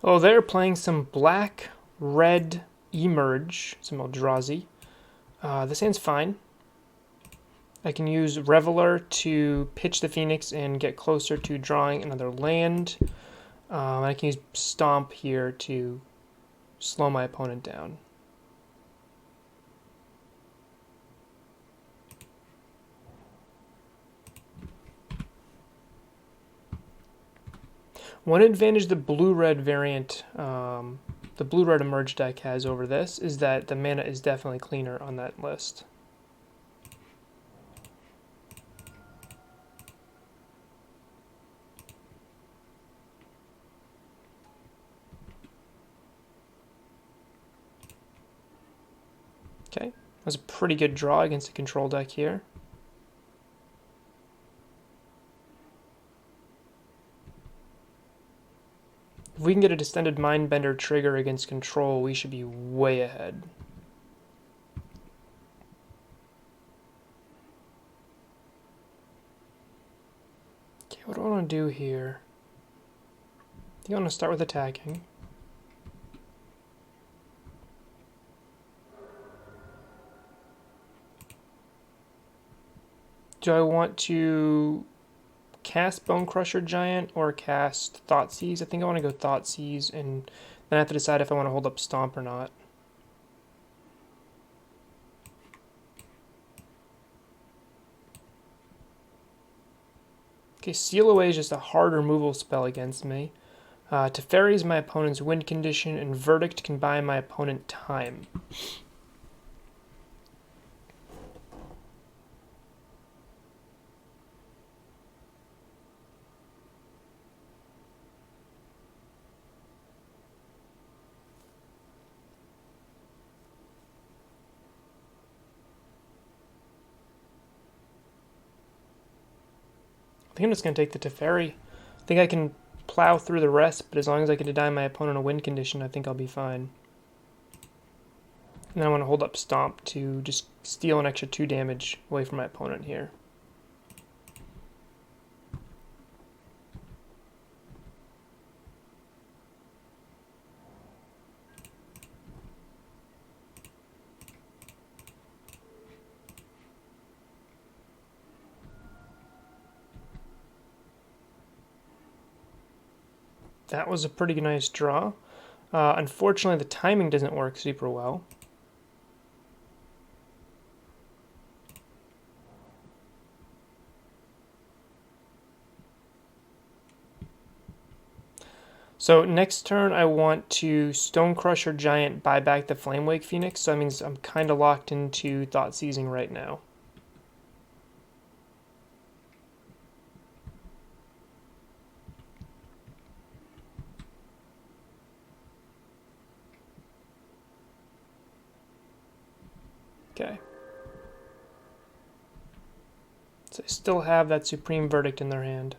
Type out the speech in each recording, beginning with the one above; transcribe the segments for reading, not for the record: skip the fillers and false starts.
Oh, they're playing some black, red, emerge, some Eldrazi. This hand's fine. I can use Reveler to pitch the Phoenix and get closer to drawing another land. I can use Stomp here to slow my opponent down. One advantage the blue-red variant, the blue-red emerge deck has over this is that the mana is definitely cleaner on that list. Okay, that was a pretty good draw against a control deck here. If we can get a Distended Mindbender trigger against control, we should be way ahead. Okay, what do I want to do here? I think I want to start with attacking. Do I want to cast Bone Crusher Giant or cast Thoughtseize? I think I want to go Thoughtseize, and then I have to decide if I want to hold up Stomp or not. Okay, Seal Away is just a hard removal spell against me. Teferi is my opponent's wind condition, and Verdict can buy my opponent time. I think I'm just going to take the Teferi. I think I can plow through the rest, but as long as I can deny my opponent a win condition, I think I'll be fine. And then I want to hold up Stomp to just steal an extra 2 damage away from my opponent here. That was a pretty nice draw. Unfortunately, the timing doesn't work super well. So next turn, I want to Stonecrusher Giant buy back the Flamewake Phoenix, so that means I'm kind of locked into Thoughtseizing right now. Okay. So they still have that Supreme Verdict in their hand.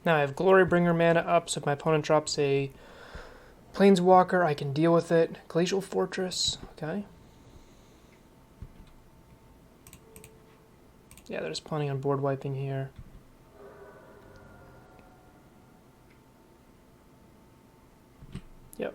Now I have Glorybringer mana up, so if my opponent drops a Planeswalker, I can deal with it. Glacial Fortress, okay. Yeah, they're just planning on board wiping here. Yep.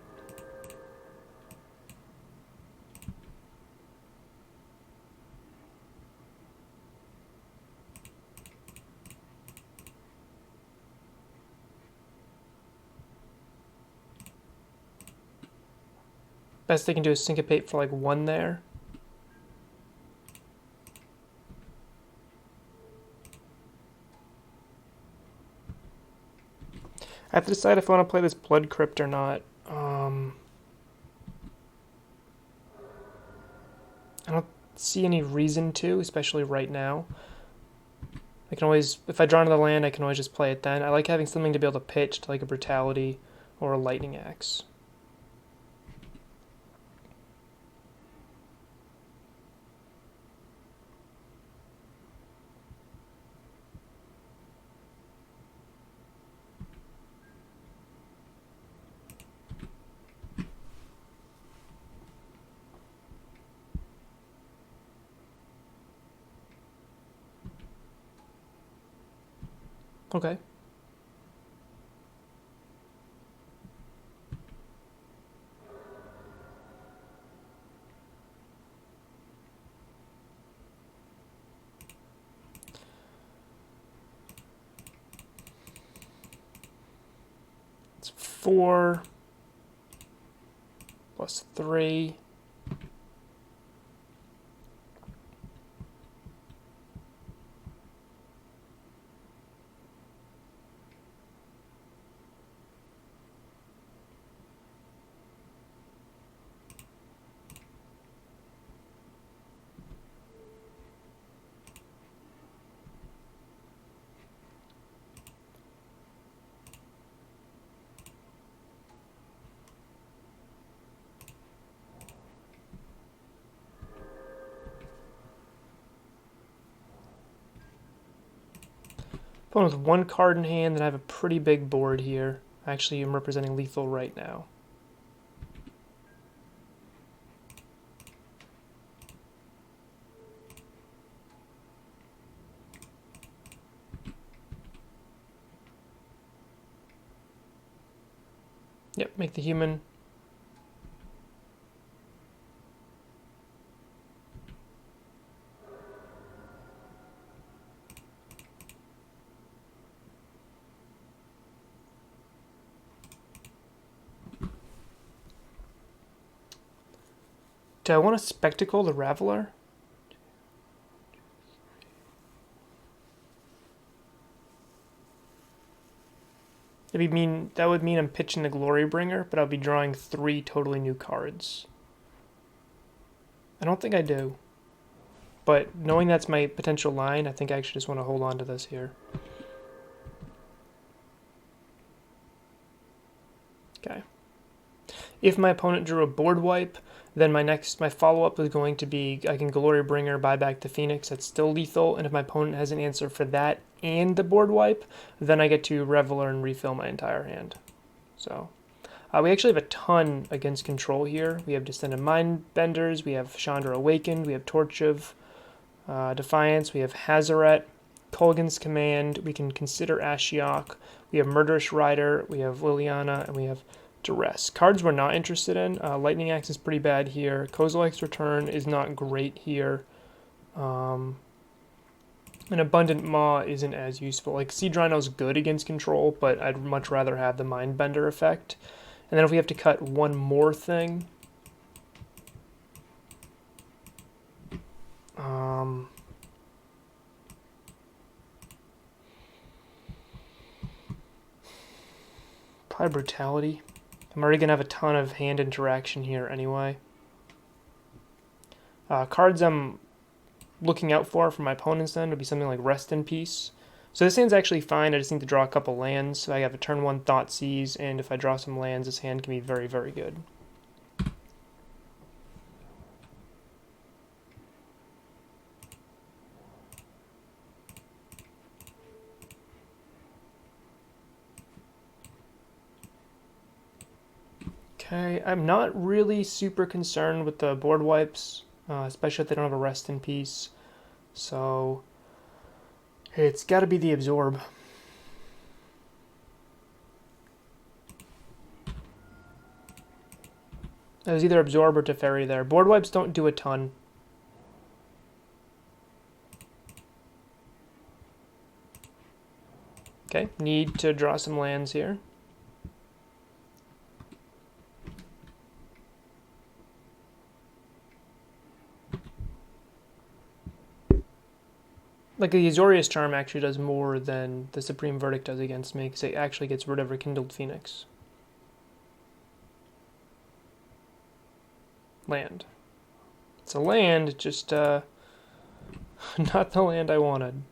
Best they can do is Syncopate for like 1 there. I have to decide if I want to play this Blood Crypt or not. I don't see any reason to, especially right now. I can always, if I draw another land, I can always just play it then. I like having something to be able to pitch to like a Brutality or a Lightning Axe. Okay. It's 4 plus 3. Going with 1 card in hand, then I have a pretty big board here. Actually, I'm representing lethal right now. Yep, make the human. Do I want to Spectacle the Raveler? That would mean I'm pitching the Glorybringer, but I'll be drawing 3 totally new cards. I don't think I do. But knowing that's my potential line, I think I actually just want to hold on to this here. Okay. If my opponent drew a board wipe, then my follow-up is going to be I can Glorybringer, buy back the Phoenix. That's still lethal. And if my opponent has an answer for that and the board wipe, then I get to Reveler and refill my entire hand. So we actually have a ton against control here. We have Descendant Mindbenders, we have Chandra Awakened, we have Torch of Defiance, we have Hazaret, Kolgan's Command, we can consider Ashiok, we have Murderous Rider, we have Liliana, and we have Duress. Cards we're not interested in. Lightning Axe is pretty bad here. Kozilek's Return is not great here. An Abundant Maw isn't as useful. Like, Siege Rhino's good against control, but I'd much rather have the Mindbender effect. And then if we have to cut one more thing... probably Brutality. I'm already going to have a ton of hand interaction here anyway. Cards I'm looking out for my opponent's end would be something like Rest in Peace. So this hand's actually fine, I just need to draw a couple lands. So I have a turn 1 Thoughtseize, and if I draw some lands, this hand can be very, very good. Okay, I'm not really super concerned with the board wipes, especially if they don't have a Rest in Peace. So it's got to be the Absorb. It was either Absorb or Teferi there. Board wipes don't do a ton. Okay, need to draw some lands here. Like the Azorius Charm actually does more than the Supreme Verdict does against me, because it actually gets rid of Rekindled Phoenix. Land. It's a land, just not the land I wanted.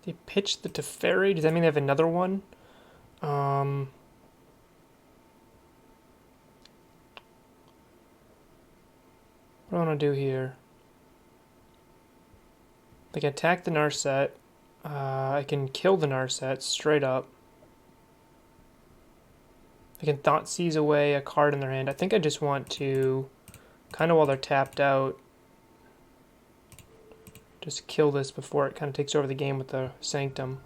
They pitched the Teferi. Does that mean they have another one? What do I want to do here? They can attack the Narset. I can kill the Narset straight up. I can Thought Seize away a card in their hand. I think I just want to, kind of while they're tapped out, just kill this before it kind of takes over the game with the Sanctum.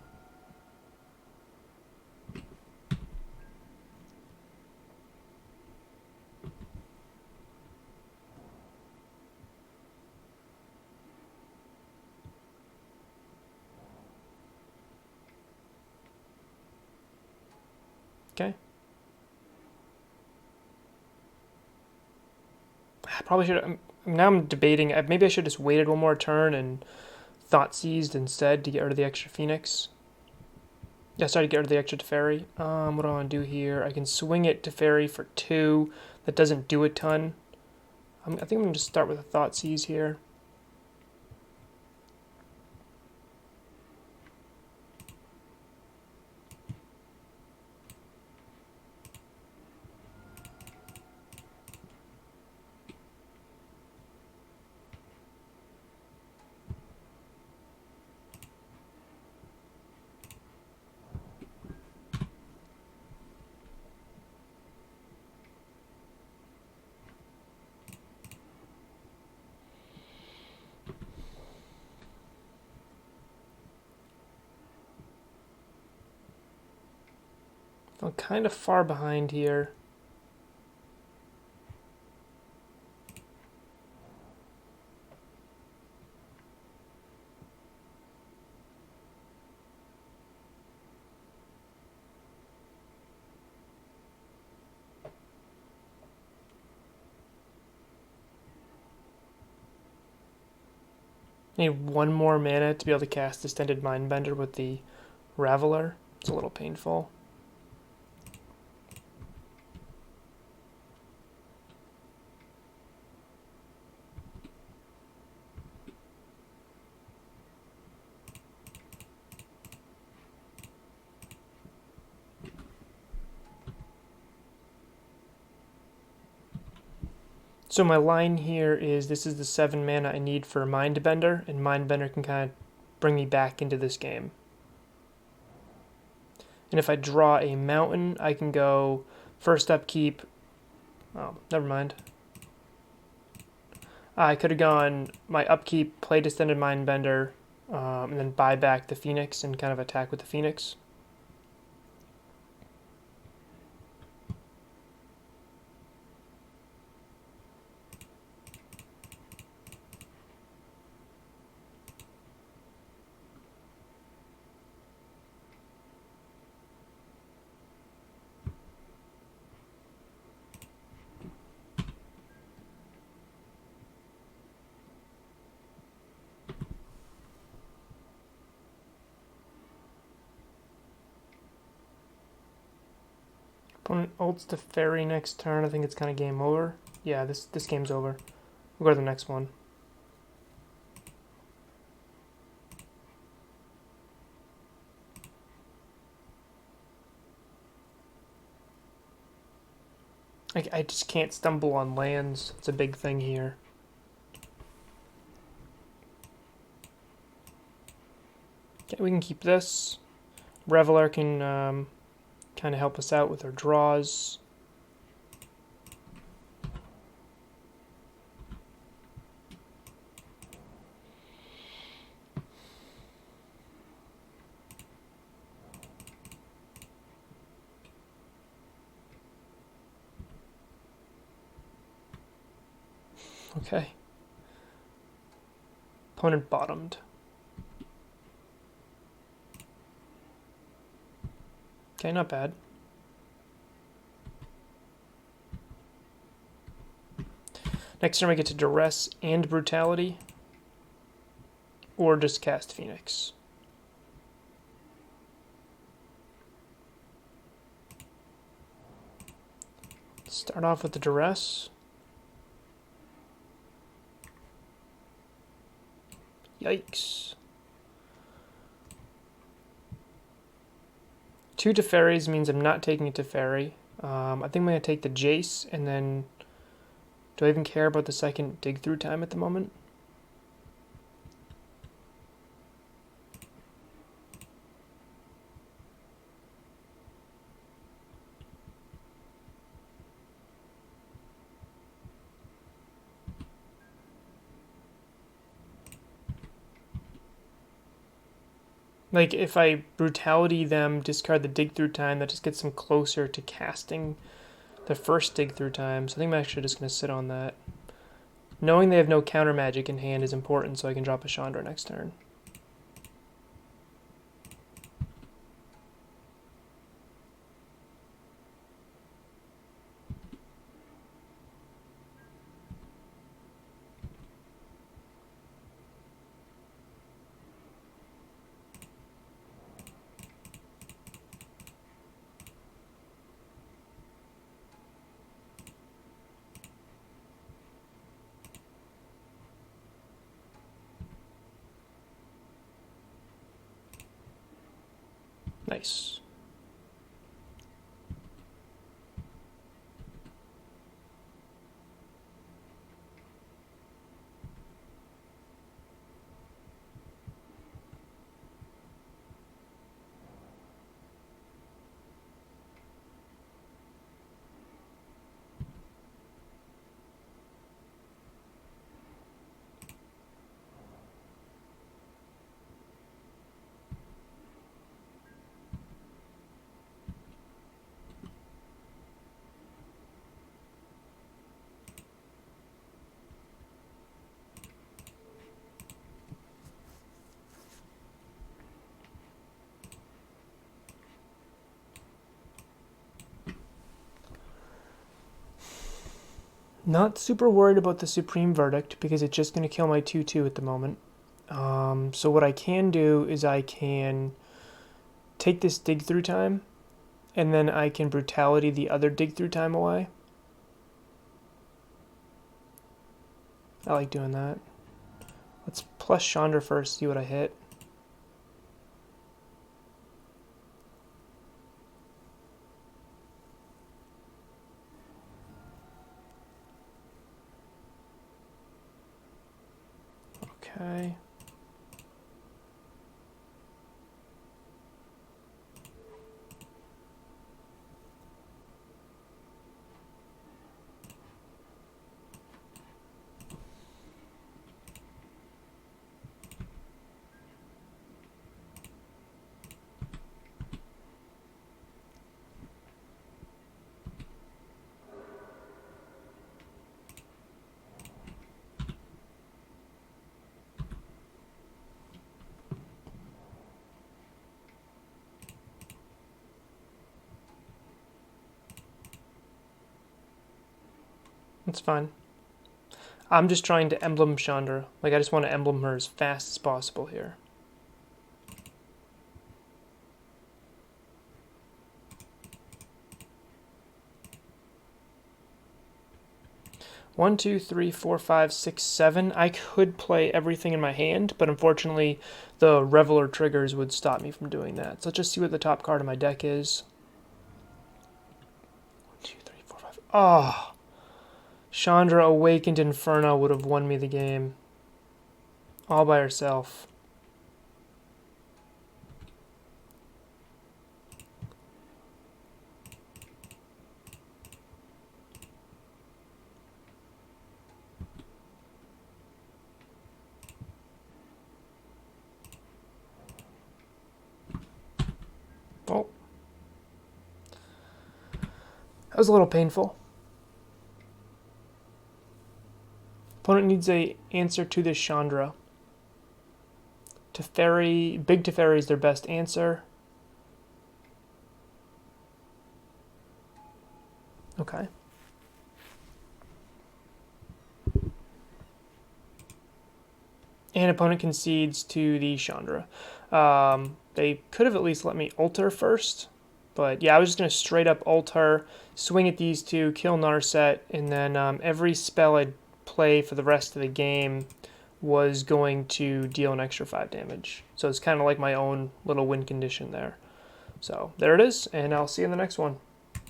Okay. I probably should. Now I'm debating. Maybe I should have just waited one more turn and Thought Seized instead to get rid of the extra Phoenix. Yeah, sorry, to get rid of the extra Teferi. What do I want to do here? I can swing it Teferi for 2. That doesn't do a ton. I think I'm going to just start with a Thought Seize here. I'm kind of far behind here. Need one more mana to be able to cast Distended Mindbender with the Raveler. It's a little painful. So my line here is this is the 7 mana I need for Mindbender, and Mindbender can kind of bring me back into this game. And if I draw a mountain, I can go first upkeep. Oh, never mind. I could have gone my upkeep, play Distended Mindbender, and then buy back the Phoenix and kind of attack with the Phoenix. Opponent ults the Fairy next turn. I think it's kind of game over. Yeah, this game's over. We'll go to the next one. I just can't stumble on lands. It's a big thing here. Okay, we can keep this. Reveler can kind of help us out with our draws. Okay. Opponent bottomed. Okay, not bad. Next turn we get to Duress and Brutality, or just cast Phoenix. Start off with the Duress. Yikes. 2 Teferis means I'm not taking a Teferi. I think I'm going to take the Jace, and then... Do I even care about the second dig through time at the moment? Like, if I Brutality them, discard the dig through time, that just gets them closer to casting the first dig through time. So I think I'm actually just going to sit on that. Knowing they have no counter magic in hand is important, so I can drop a Chandra next turn. Nice. Not super worried about the Supreme Verdict because it's just going to kill my 2/2 at the moment. So what I can do is I can take this dig through time, and then I can Brutality the other dig through time away. I like doing that. Let's plus Chandra first, see what I hit. Okay. That's fine. I'm just trying to emblem Chandra. Like, I just want to emblem her as fast as possible here. One, two, three, four, five, six, seven. I could play everything in my hand, but unfortunately the Reveler triggers would stop me from doing that. So let's just see what the top card of my deck is. 1, 2, 3, 4, 5. Oh! Chandra Awakened Inferno would have won me the game. All by herself. Oh. That was a little painful. Opponent needs a answer to this Chandra. Teferi, Big Teferi is their best answer. Okay. And opponent concedes to the Chandra. They could have at least let me alter first. But yeah, I was just going to straight up alter, swing at these two, kill Narset, and then every spell I'd play for the rest of the game was going to deal an extra 5 damage. So it's kind of like my own little win condition there. So there it is, and I'll see you in the next one.